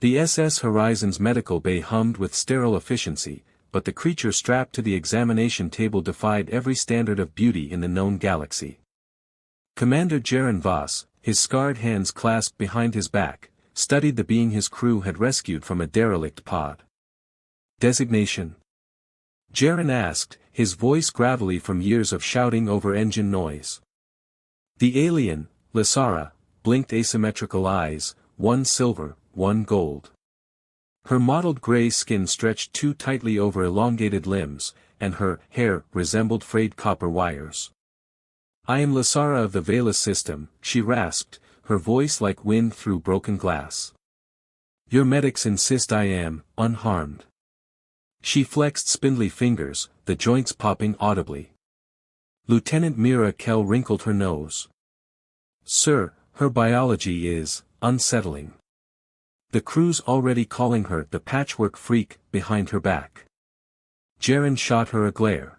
The SS Horizon's medical bay hummed with sterile efficiency, but the creature strapped to the examination table defied every standard of beauty in the known galaxy. Commander Jaren Voss, his scarred hands clasped behind his back, studied the being his crew had rescued from a derelict pod. Designation? Jaren asked, his voice gravelly from years of shouting over engine noise. The alien, Lysara, blinked asymmetrical eyes, one silver, one gold. Her mottled gray skin stretched too tightly over elongated limbs, and her hair resembled frayed copper wires. I am Lysara of the Velas system, she rasped, her voice like wind through broken glass. Your medics insist I am, unharmed. She flexed spindly fingers, the joints popping audibly. Lieutenant Mira Kell wrinkled her nose. Sir, her biology is unsettling. The crew's already calling her the patchwork freak behind her back. Jaren shot her a glare.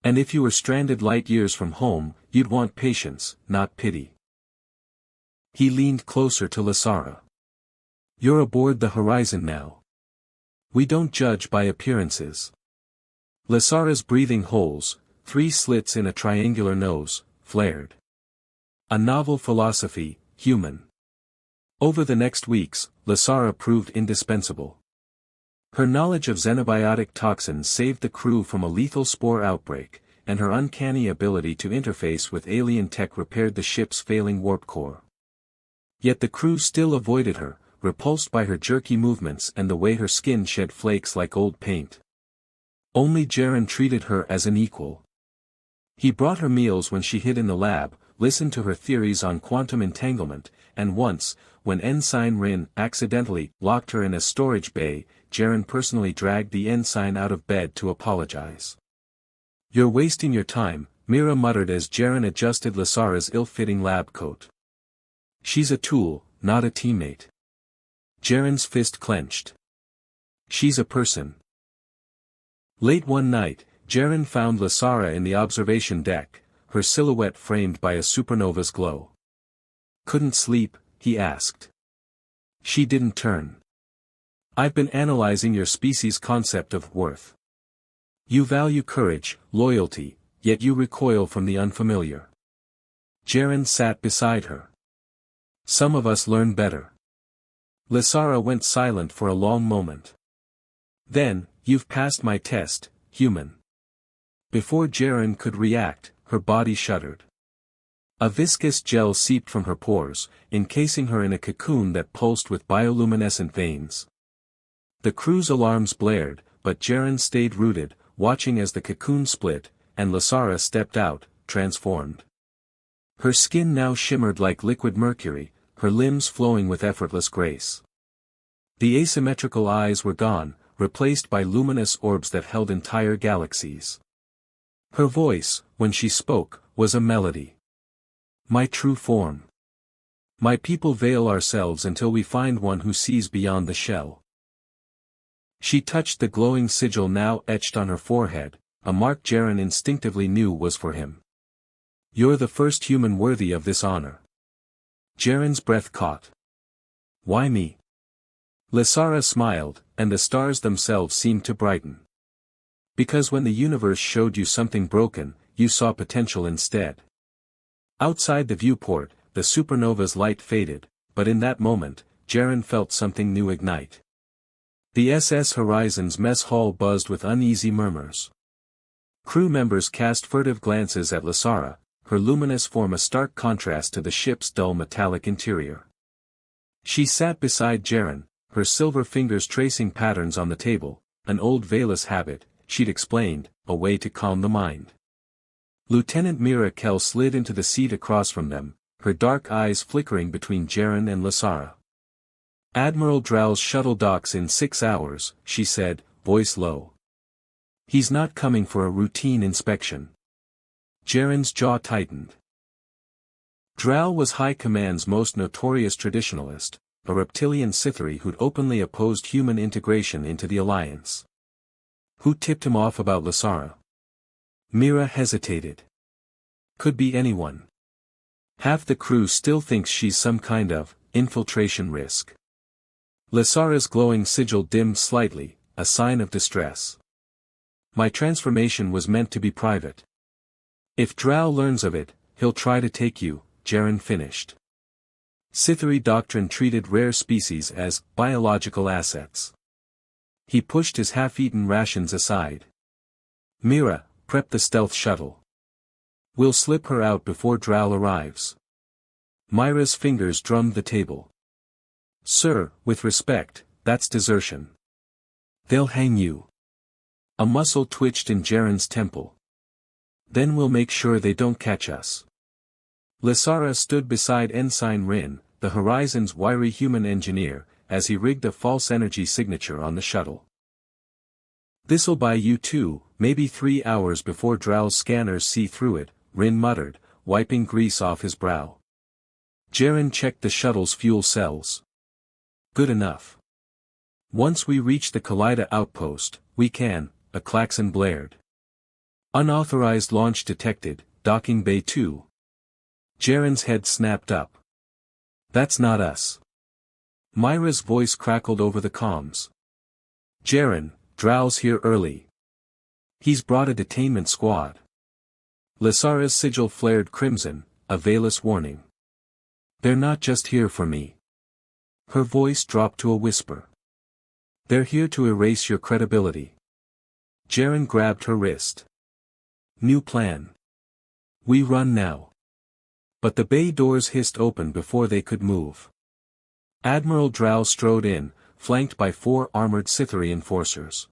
And if you were stranded light years from home, you'd want patience, not pity. He leaned closer to Lysara. You're aboard the Horizon now. We don't judge by appearances. Lysara's breathing holes, 3 slits in a triangular nose, flared. A novel philosophy, human. Over the next weeks, Lysara proved indispensable. Her knowledge of xenobiotic toxins saved the crew from a lethal spore outbreak, and her uncanny ability to interface with alien tech repaired the ship's failing warp core. Yet the crew still avoided her, repulsed by her jerky movements and the way her skin shed flakes like old paint. Only Jaren treated her as an equal. He brought her meals when she hid in the lab, listened to her theories on quantum entanglement, and once, when Ensign Rin accidentally locked her in a storage bay, Jaren personally dragged the ensign out of bed to apologize. You're wasting your time, Mira muttered as Jaren adjusted Lysara's ill-fitting lab coat. She's a tool, not a teammate. Jaren's fist clenched. She's a person. Late one night, Jaren found Lysara in the observation deck, her silhouette framed by a supernova's glow. Couldn't sleep, he asked. She didn't turn. I've been analyzing your species' concept of worth. You value courage, loyalty, yet you recoil from the unfamiliar. Jaren sat beside her. Some of us learn better. Lysara went silent for a long moment. Then, you've passed my test, human. Before Jaren could react, her body shuddered. A viscous gel seeped from her pores, encasing her in a cocoon that pulsed with bioluminescent veins. The crew's alarms blared, but Jaren stayed rooted, watching as the cocoon split, and Lysara stepped out, transformed. Her skin now shimmered like liquid mercury, her limbs flowing with effortless grace. The asymmetrical eyes were gone, replaced by luminous orbs that held entire galaxies. Her voice, when she spoke, was a melody. My true form. My people veil ourselves until we find one who sees beyond the shell. She touched the glowing sigil now etched on her forehead, a mark Jaren instinctively knew was for him. You're the first human worthy of this honor. Jaren's breath caught. Why me? Lysara smiled, and the stars themselves seemed to brighten. Because when the universe showed you something broken, you saw potential instead. Outside the viewport, the supernova's light faded, but in that moment, Jaren felt something new ignite. The SS Horizon's mess hall buzzed with uneasy murmurs. Crew members cast furtive glances at Lysara, her luminous form a stark contrast to the ship's dull metallic interior. She sat beside Jaren, her silver fingers tracing patterns on the table, an old Velas habit, she'd explained, a way to calm the mind. Lieutenant Mira Kell slid into the seat across from them, her dark eyes flickering between Jaren and Lysara. Admiral Drow's shuttle docks in 6 hours, she said, voice low. He's not coming for a routine inspection. Jaren's jaw tightened. Drow was High Command's most notorious traditionalist, a reptilian Sithari who'd openly opposed human integration into the Alliance. Who tipped him off about Lysara? Mira hesitated. Could be anyone. Half the crew still thinks she's some kind of infiltration risk. Lysara's glowing sigil dimmed slightly, a sign of distress. My transformation was meant to be private. If Drow learns of it, he'll try to take you, Jaren finished. Sithari doctrine treated rare species as biological assets. He pushed his half-eaten rations aside. Mira, prep the stealth shuttle. We'll slip her out before Drow arrives. Myra's fingers drummed the table. Sir, with respect, that's desertion. They'll hang you. A muscle twitched in Jaren's temple. Then we'll make sure they don't catch us. Lysara stood beside Ensign Rin, the Horizon's wiry human engineer, as he rigged a false energy signature on the shuttle. This'll buy you 2, maybe 3 hours before Drow's scanners see through it, Rin muttered, wiping grease off his brow. Jaren checked the shuttle's fuel cells. Good enough. Once we reach the Kaleida outpost, we can, a klaxon blared. Unauthorized launch detected, docking bay 2. Jaren's head snapped up. That's not us. Myra's voice crackled over the comms. Jaren, Drow's here early. He's brought a detainment squad. Lysara's sigil flared crimson, a veilless warning. They're not just here for me. Her voice dropped to a whisper. They're here to erase your credibility. Jaren grabbed her wrist. New plan. We run now. But the bay doors hissed open before they could move. Admiral Drow strode in, flanked by 4 armored Sithari enforcers.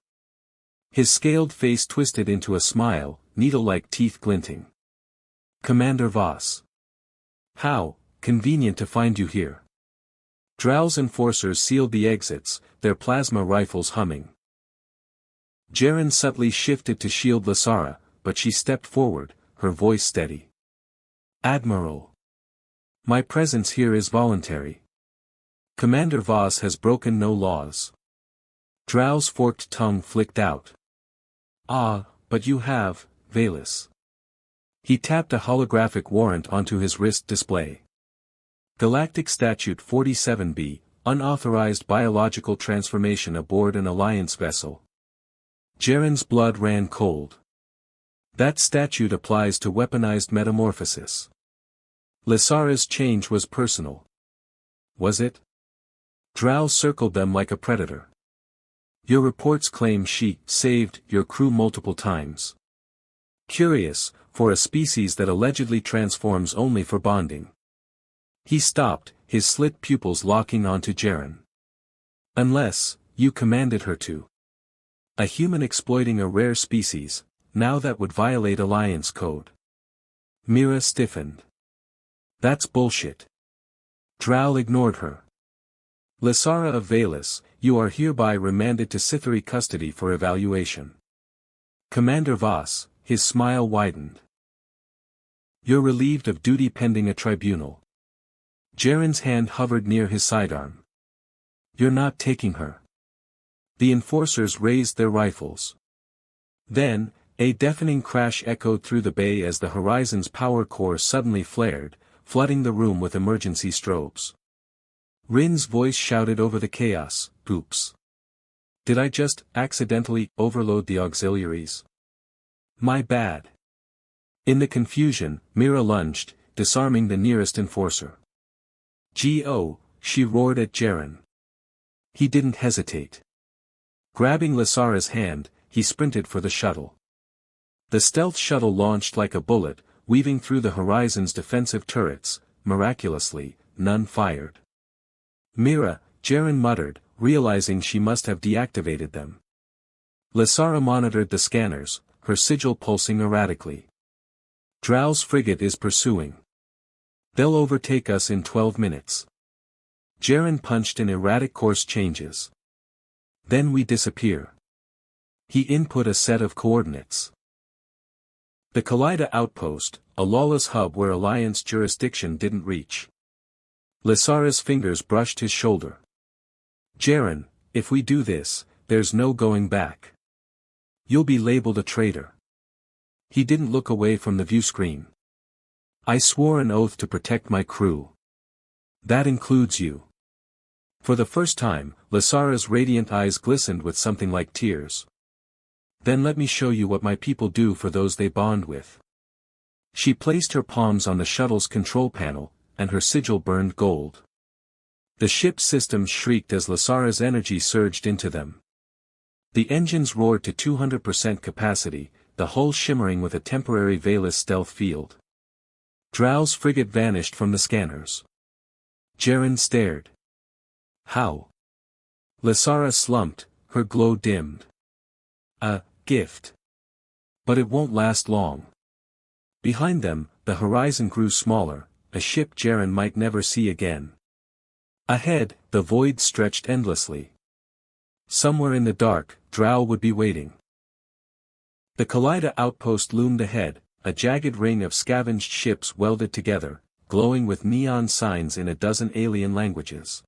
His scaled face twisted into a smile, needle-like teeth glinting. Commander Voss. How convenient to find you here. Drow's enforcers sealed the exits, their plasma rifles humming. Jaren subtly shifted to shield Lysara, but she stepped forward, her voice steady. Admiral. My presence here is voluntary. Commander Voss has broken no laws. Drow's forked tongue flicked out. Ah, but you have, Velis. He tapped a holographic warrant onto his wrist display. Galactic Statute 47B, unauthorized biological transformation aboard an Alliance vessel. Jaren's blood ran cold. That statute applies to weaponized metamorphosis. Lysara's change was personal. Was it? Drow circled them like a predator. Your reports claim she saved your crew multiple times. Curious, for a species that allegedly transforms only for bonding. He stopped, his slit pupils locking onto Jaren. Unless, you commanded her to. A human exploiting a rare species, now that would violate Alliance code. Mira stiffened. That's bullshit. Drow ignored her. Lysara of Velis, you are hereby remanded to Sithari custody for evaluation. Commander Voss, his smile widened. You're relieved of duty pending a tribunal. Jaren's hand hovered near his sidearm. You're not taking her. The enforcers raised their rifles. Then, a deafening crash echoed through the bay as the Horizon's power core suddenly flared, flooding the room with emergency strobes. Rin's voice shouted over the chaos, "Oops. Did I just accidentally overload the auxiliaries? My bad." In the confusion, Mira lunged, disarming the nearest enforcer. "Go," she roared at Jaren. He didn't hesitate. Grabbing Lysara's hand, he sprinted for the shuttle. The stealth shuttle launched like a bullet, weaving through the Horizon's defensive turrets. Miraculously, none fired. Mira, Jaren muttered, realizing she must have deactivated them. Lysara monitored the scanners, her sigil pulsing erratically. Drow's frigate is pursuing. They'll overtake us in 12 minutes. Jaren punched in erratic course changes. Then we disappear. He input a set of coordinates. The Kaleida outpost, a lawless hub where Alliance jurisdiction didn't reach. Lysara's fingers brushed his shoulder. Jaren, if we do this, there's no going back. You'll be labeled a traitor. He didn't look away from the view screen. I swore an oath to protect my crew. That includes you. For the first time, Lysara's radiant eyes glistened with something like tears. Then let me show you what my people do for those they bond with. She placed her palms on the shuttle's control panel, and her sigil burned gold. The ship's systems shrieked as Lysara's energy surged into them. The engines roared to 200% capacity, the hull shimmering with a temporary veilless stealth field. Drow's frigate vanished from the scanners. Jaren stared. How? Lysara slumped, her glow dimmed. A gift. But it won't last long. Behind them, the horizon grew smaller, a ship Jaren might never see again. Ahead, the void stretched endlessly. Somewhere in the dark, Drow would be waiting. The Kaleida outpost loomed ahead, a jagged ring of scavenged ships welded together, glowing with neon signs in a dozen alien languages.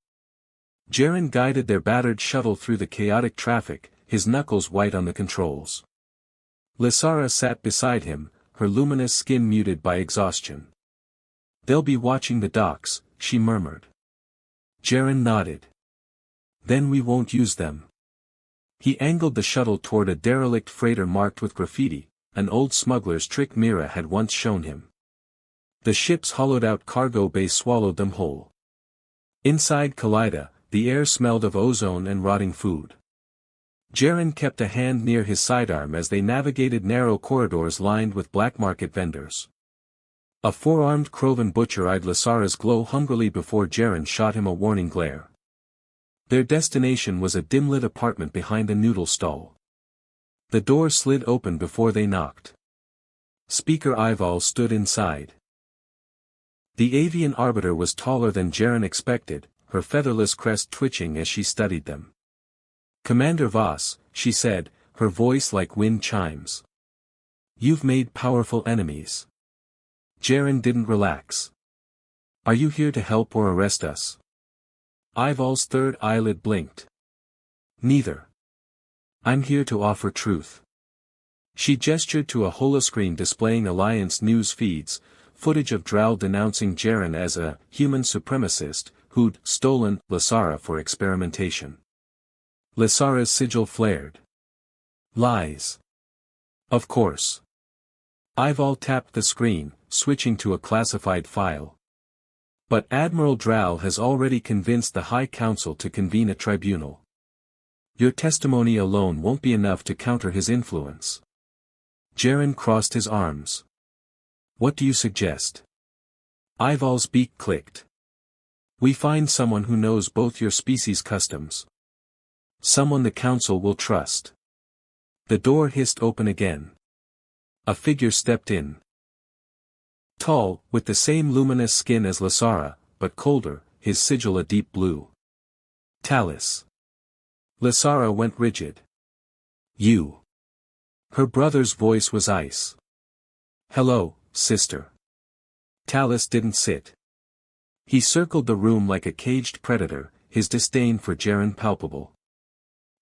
Jaren guided their battered shuttle through the chaotic traffic, his knuckles white on the controls. Lysara sat beside him, her luminous skin muted by exhaustion. They'll be watching the docks, she murmured. Jaren nodded. Then we won't use them. He angled the shuttle toward a derelict freighter marked with graffiti, an old smuggler's trick Mira had once shown him. The ship's hollowed-out cargo bay swallowed them whole. Inside Kaleida, the air smelled of ozone and rotting food. Jaren kept a hand near his sidearm as they navigated narrow corridors lined with black market vendors. A four-armed Krovan butcher eyed Lysara's glow hungrily before Jaren shot him a warning glare. Their destination was a dim-lit apartment behind a noodle stall. The door slid open before they knocked. Speaker Ival stood inside. The avian arbiter was taller than Jaren expected, her featherless crest twitching as she studied them. Commander Voss, she said, her voice like wind chimes. You've made powerful enemies. Jaren didn't relax. Are you here to help or arrest us? Ival's third eyelid blinked. Neither. I'm here to offer truth. She gestured to a holoscreen displaying Alliance news feeds, footage of Drow denouncing Jaren as a human supremacist who'd stolen Lysara for experimentation. Lysara's sigil flared. Lies. Of course. Ival tapped the screen, switching to a classified file. But Admiral Drow has already convinced the High Council to convene a tribunal. Your testimony alone won't be enough to counter his influence. Jaren crossed his arms. What do you suggest? Ival's beak clicked. We find someone who knows both your species' customs. Someone the Council will trust. The door hissed open again. A figure stepped in. Tall, with the same luminous skin as Lysara, but colder, his sigil a deep blue. Talis. Lysara went rigid. You. Her brother's voice was ice. Hello, sister. Talis didn't sit. He circled the room like a caged predator, his disdain for Jaren palpable.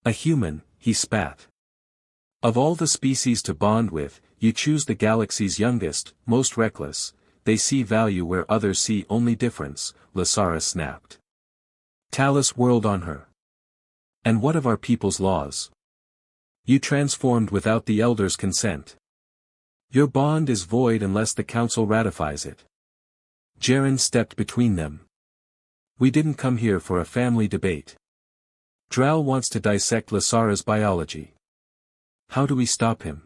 A human, he spat. Of all the species to bond with, you choose the galaxy's youngest, most reckless. They see value where others see only difference, Lysara snapped. Talis whirled on her. And what of our people's laws? You transformed without the Elder's consent. Your bond is void unless the Council ratifies it. Jaren stepped between them. We didn't come here for a family debate. Drow wants to dissect Lysara's biology. How do we stop him?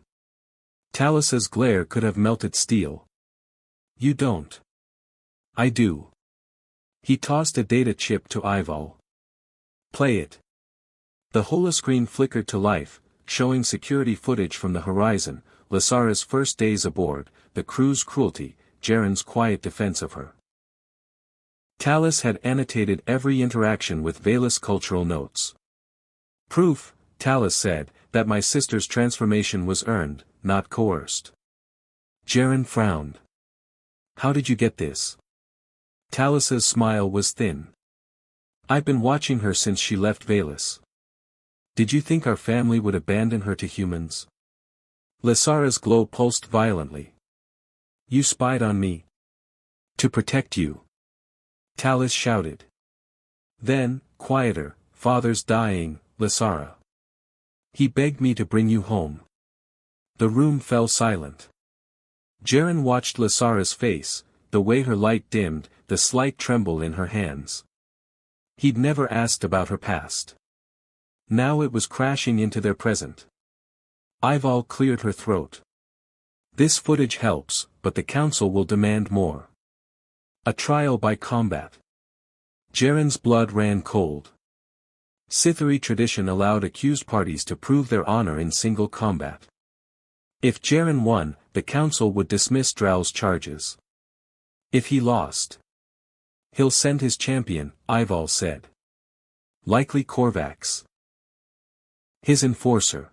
Talis's glare could have melted steel. You don't. I do. He tossed a data chip to Ival. Play it. The holoscreen flickered to life, showing security footage from the horizon, Lysara's first days aboard, the crew's cruelty, Jaren's quiet defense of her. Talis had annotated every interaction with Veilus cultural notes. Proof, Talis said, that my sister's transformation was earned, not coerced. Jaren frowned. How did you get this? Talis's smile was thin. I've been watching her since she left Veilus. Did you think our family would abandon her to humans? Lysara's glow pulsed violently. You spied on me. To protect you. Talis shouted. Then, quieter, father's dying, Lysara. He begged me to bring you home. The room fell silent. Jaren watched Lysara's face, the way her light dimmed, the slight tremble in her hands. He'd never asked about her past. Now it was crashing into their present. Ival cleared her throat. This footage helps, but the council will demand more. A trial by combat. Jaren's blood ran cold. Sithari tradition allowed accused parties to prove their honor in single combat. If Jaren won, the council would dismiss Drow's charges. If he lost, he'll send his champion, Ival said. Likely Korvax. His enforcer.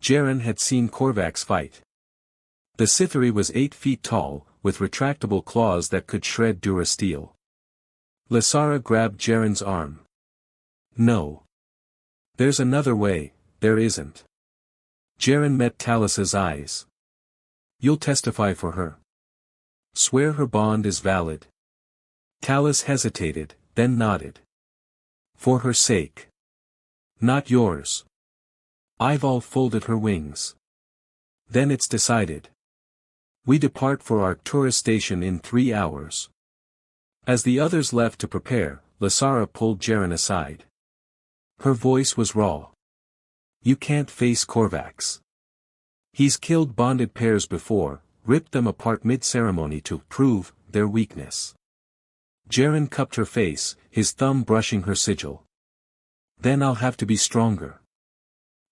Jaren had seen Korvax fight. The Sithari was 8 feet tall, with retractable claws that could shred durasteel. Lysara grabbed Jaren's arm. No. There's another way, there isn't. Jaren met Talus's eyes. You'll testify for her. Swear her bond is valid. Talus hesitated, then nodded. For her sake. Not yours. Ival folded her wings. Then it's decided. We depart for Arcturus station in 3 hours. As the others left to prepare, Lysara pulled Jaren aside. Her voice was raw. You can't face Korvax. He's killed bonded pairs before, ripped them apart mid-ceremony to prove their weakness. Jaren cupped her face, his thumb brushing her sigil. Then I'll have to be stronger.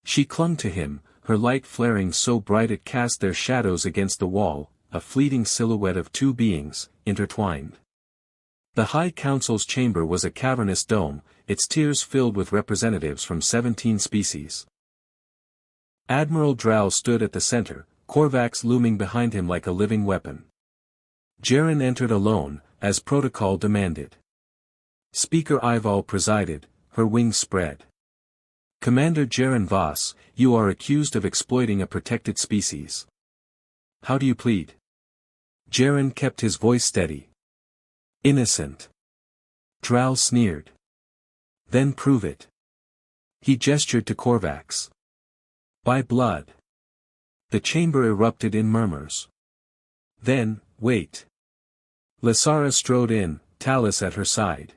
She clung to him, her light flaring so bright it cast their shadows against the wall, a fleeting silhouette of 2 beings, intertwined. The High Council's chamber was a cavernous dome, its tiers filled with representatives from 17 species. Admiral Drow stood at the center, Korvax looming behind him like a living weapon. Jaren entered alone, as protocol demanded. Speaker Ival presided, her wings spread. Commander Jaren Voss, you are accused of exploiting a protected species. How do you plead? Jaren kept his voice steady. Innocent. Drow sneered. Then prove it. He gestured to Korvax. By blood. The chamber erupted in murmurs. Then, wait. Lysara strode in, Talus at her side.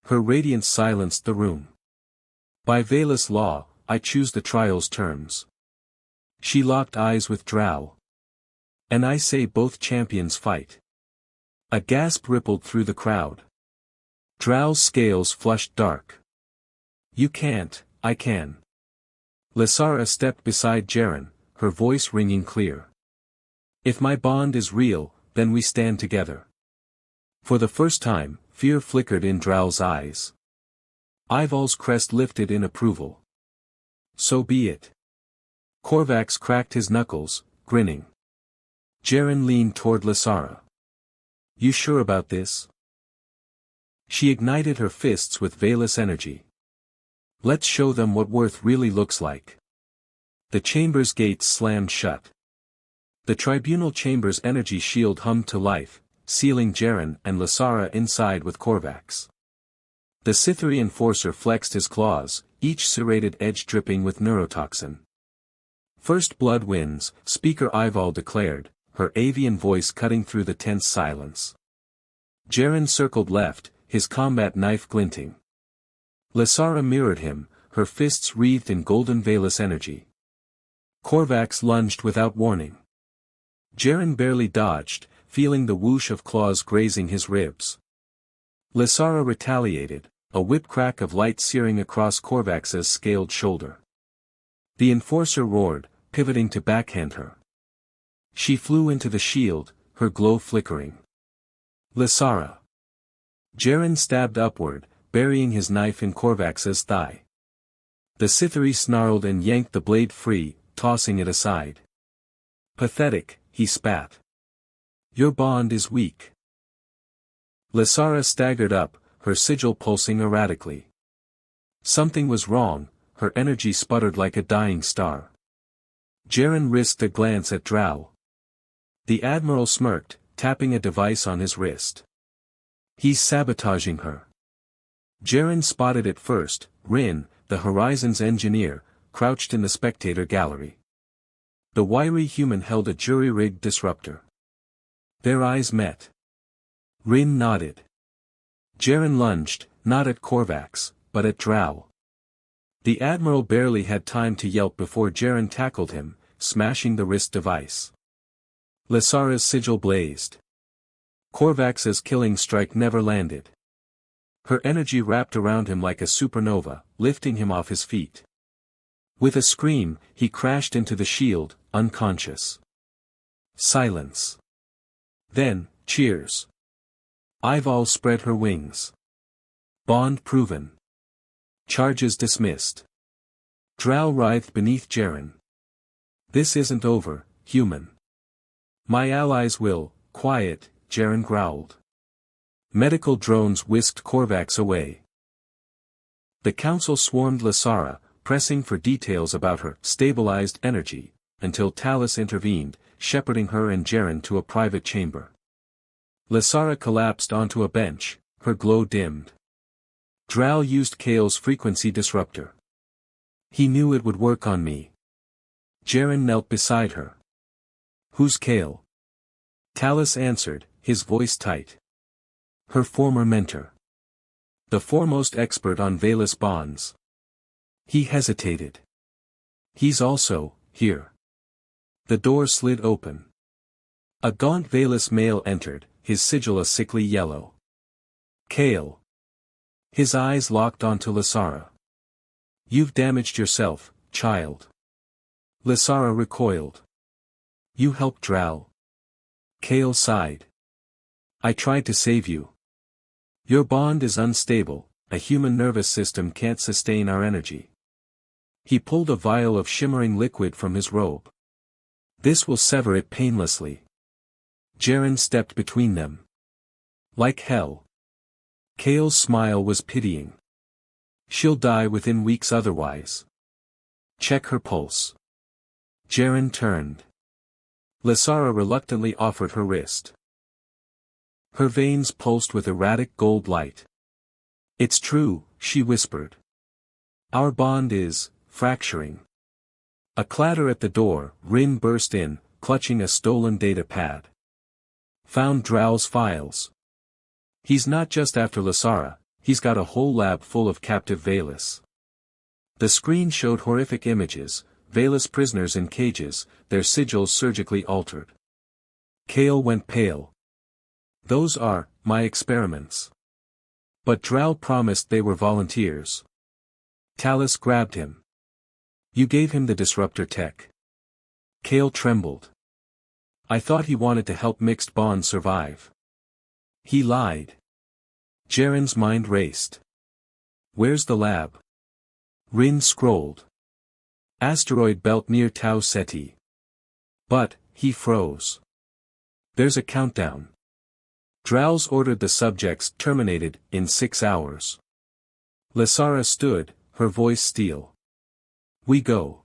Her radiance silenced the room. By Velas law, I choose the trial's terms. She locked eyes with Drow. And I say both champions fight. A gasp rippled through the crowd. Drow's scales flushed dark. You can't, I can. Lysara stepped beside Jaren, her voice ringing clear. If my bond is real, then we stand together. For the first time, fear flickered in Drow's eyes. Ival's crest lifted in approval. So be it. Korvax cracked his knuckles, grinning. Jaren leaned toward Lysara. You sure about this? She ignited her fists with Velas energy. Let's show them what worth really looks like. The chamber's gates slammed shut. The tribunal chamber's energy shield hummed to life, sealing Jaren and Lysara inside with Korvax. The Sithari enforcer flexed his claws, each serrated edge dripping with neurotoxin. First blood wins, Speaker Ival declared, her avian voice cutting through the tense silence. Jaren circled left, his combat knife glinting. Lysara mirrored him, her fists wreathed in golden Velas energy. Korvax lunged without warning. Jaren barely dodged, feeling the whoosh of claws grazing his ribs. Lysara retaliated, a whip crack of light searing across Korvax's scaled shoulder. The enforcer roared, pivoting to backhand her. She flew into the shield, her glow flickering. Lysara. Jaren stabbed upward, burying his knife in Korvax's thigh. The Sithari snarled and yanked the blade free, tossing it aside. Pathetic, he spat. Your bond is weak. Lysara staggered up, her sigil pulsing erratically. Something was wrong, her energy sputtered like a dying star. Jaren risked a glance at Drow. The Admiral smirked, tapping a device on his wrist. He's sabotaging her. Jaren spotted it first. Rin, the Horizon's engineer, crouched in the spectator gallery. The wiry human held a jury-rigged disruptor. Their eyes met. Rin nodded. Jaren lunged, not at Korvax, but at Drow. The Admiral barely had time to yelp before Jaren tackled him, smashing the wrist device. Lysara's sigil blazed. Korvax's killing strike never landed. Her energy wrapped around him like a supernova, lifting him off his feet. With a scream, he crashed into the shield, unconscious. Silence. Then, cheers. Ival spread her wings. Bond proven. Charges dismissed. Drow writhed beneath Jaren. This isn't over, human. My allies will, quiet, Jaren growled. Medical drones whisked Korvax away. The council swarmed Lysara, pressing for details about her stabilized energy, until Talus intervened, shepherding her and Jaren to a private chamber. Lysara collapsed onto a bench, her glow dimmed. Drow used Kale's frequency disruptor. He knew it would work on me. Jaren knelt beside her. Who's Kale? Talus answered, his voice tight. Her former mentor. The foremost expert on Velis bonds. He hesitated. He's also, here. The door slid open. A gaunt Velis male entered, his sigil a sickly yellow. Kale. His eyes locked onto Lysara. You've damaged yourself, child. Lysara recoiled. You helped Drow. Kale sighed. I tried to save you. Your bond is unstable, a human nervous system can't sustain our energy. He pulled a vial of shimmering liquid from his robe. This will sever it painlessly. Jaren stepped between them. Like hell. Kale's smile was pitying. She'll die within weeks otherwise. Check her pulse. Jaren turned. Lysara reluctantly offered her wrist. Her veins pulsed with erratic gold light. It's true, she whispered. Our bond is fracturing. A clatter at the door, Rin burst in, clutching a stolen data pad. Found Drow's files. He's not just after Lysara, he's got a whole lab full of captive Velis. The screen showed horrific images, Velis prisoners in cages, their sigils surgically altered. Kale went pale. Those are, my experiments. But Drow promised they were volunteers. Talus grabbed him. You gave him the disruptor tech. Kale trembled. I thought he wanted to help mixed bonds survive. He lied. Jaren's mind raced. Where's the lab? Rin scrolled. Asteroid belt near Tau Ceti. But, he froze. There's a countdown. Drow's ordered the subjects terminated in 6 hours. Lysara stood, her voice steel. We go.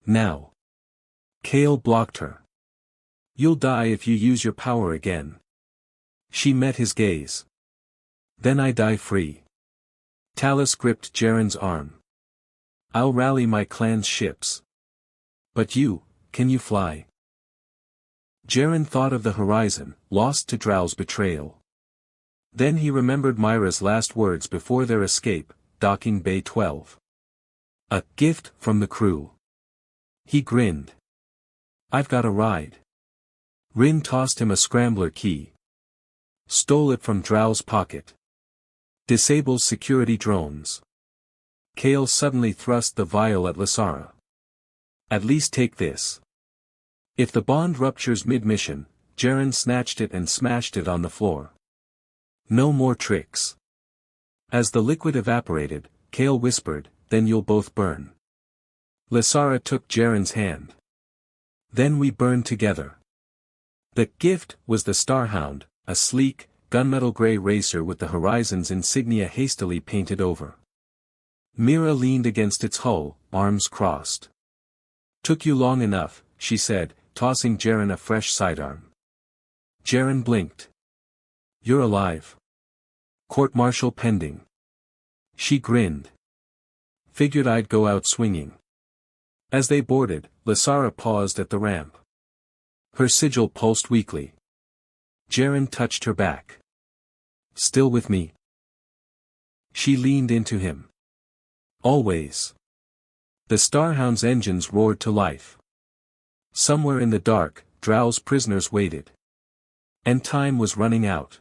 Now. Kale blocked her. You'll die if you use your power again. She met his gaze. Then I die free. Talus gripped Jaren's arm. I'll rally my clan's ships. But you, can you fly? Jaren thought of the horizon, lost to Drow's betrayal. Then he remembered Myra's last words before their escape, docking Bay 12. A gift from the crew. He grinned. I've got a ride. Rin tossed him a scrambler key. Stole it from Drow's pocket. Disables security drones. Kale suddenly thrust the vial at Lysara. At least take this. If the bond ruptures mid-mission, Jaren snatched it and smashed it on the floor. No more tricks. As the liquid evaporated, Kale whispered, then you'll both burn. Lysara took Jaren's hand. Then we burn together. The gift was the Starhound, a sleek, gunmetal gray racer with the Horizon's insignia hastily painted over. Mira leaned against its hull, arms crossed. Took you long enough, she said, tossing Jaren a fresh sidearm. Jaren blinked. You're alive. Court-martial pending. She grinned. Figured I'd go out swinging. As they boarded, Lasara paused at the ramp. Her sigil pulsed weakly. Jaren touched her back. Still with me? She leaned into him. Always. The Starhound's engines roared to life. Somewhere in the dark, Drow's prisoners waited. And time was running out.